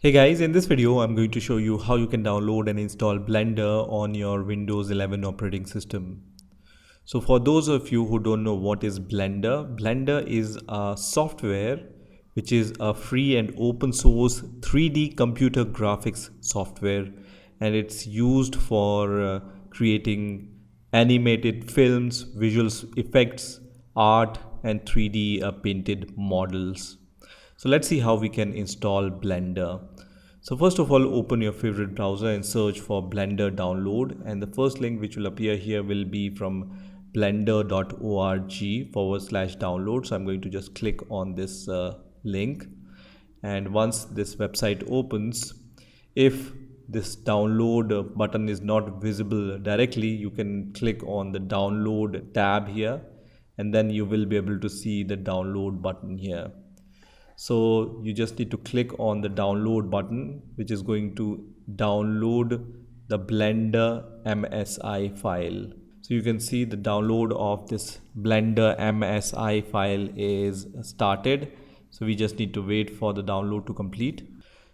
Hey guys, in this video I'm going to show you how you can download and install Blender on your Windows 11 operating system. So for those of you who don't know what is Blender, Blender is a software which is a free and open source 3D computer graphics software, and it's used for creating animated films, visual effects, art and 3D painted models. So let's see how we can install Blender. So first of all, open your favorite browser and search for Blender download, and the first link which will appear here will be from blender.org/download. So I'm going to just click on this link, and once this website opens, if this download button is not visible directly, you can click on the download tab here, and then you will be able to see the download button here. So you just need to click on the download button, which is going to download the Blender MSI file. So you can see the download of this Blender MSI file is started. So we just need to wait for the download to complete.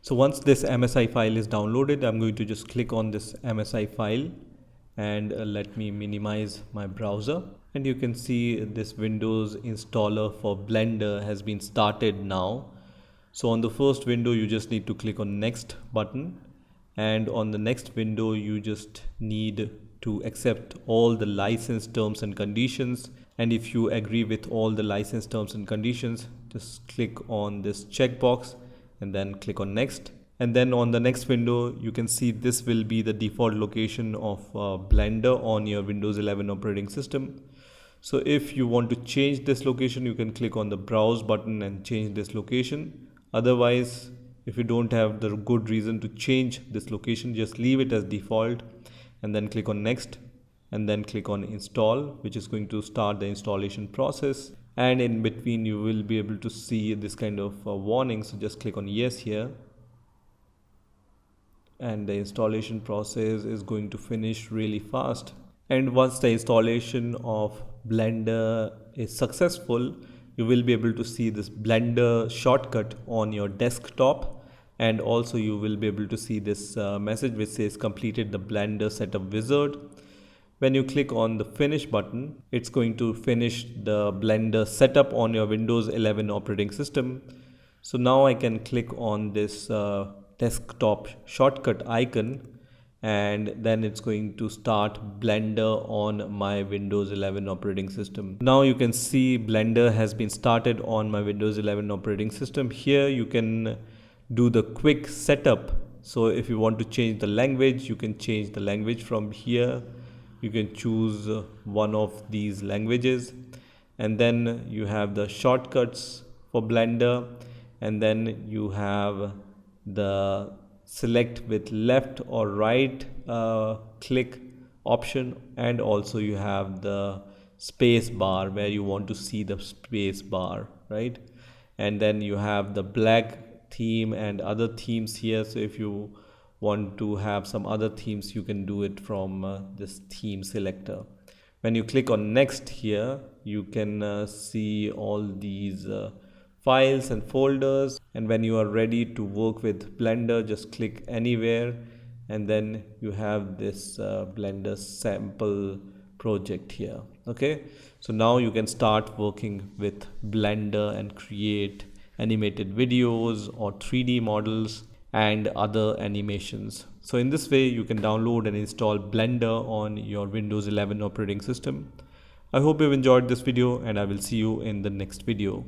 So once this MSI file is downloaded, I'm going to just click on this MSI file, and let me minimize my browser, and you can see this Windows installer for Blender has been started now. So on the first window you just need to click on next button, and on the next window you just need to accept all the license terms and conditions, and if you agree with all the license terms and conditions, just click on this checkbox and then click on next. And then on the next window you can see this will be the default location of Blender on your Windows 11 operating system. So if you want to change this location, you can click on the browse button and change this location. Otherwise, if you don't have the good reason to change this location, just leave it as default and then click on next, and then click on install, which is going to start the installation process. And in between you will be able to see this kind of warning, so just click on yes here, and the installation process is going to finish really fast. And once the installation of Blender is successful, you will be able to see this Blender shortcut on your desktop, and also you will be able to see this message which says completed the Blender setup wizard. When you click on the finish button, it's going to finish the Blender setup on your Windows 11 operating system. So now I can click on this desktop shortcut icon, and then it's going to start Blender on my Windows 11 operating system. Now you can see Blender has been started on my Windows 11 operating system. Here you can do the quick setup. So if you want to change the language, you can change the language from here. You can choose one of these languages, and then you have the shortcuts for Blender, and then you have the select with left or right click option, and also you have the space bar where you want to see the space bar, right? And then you have the black theme and other themes here. So if you want to have some other themes, you can do it from this theme selector. When you click on next here, you can see all these files and folders, and when you are ready to work with Blender, just click anywhere, and then you have this Blender sample project here. Okay, so now you can start working with Blender and create animated videos or 3D models and other animations. So in this way you can download and install Blender on your Windows 11 operating system. I hope you've enjoyed this video, and I will see you in the next video.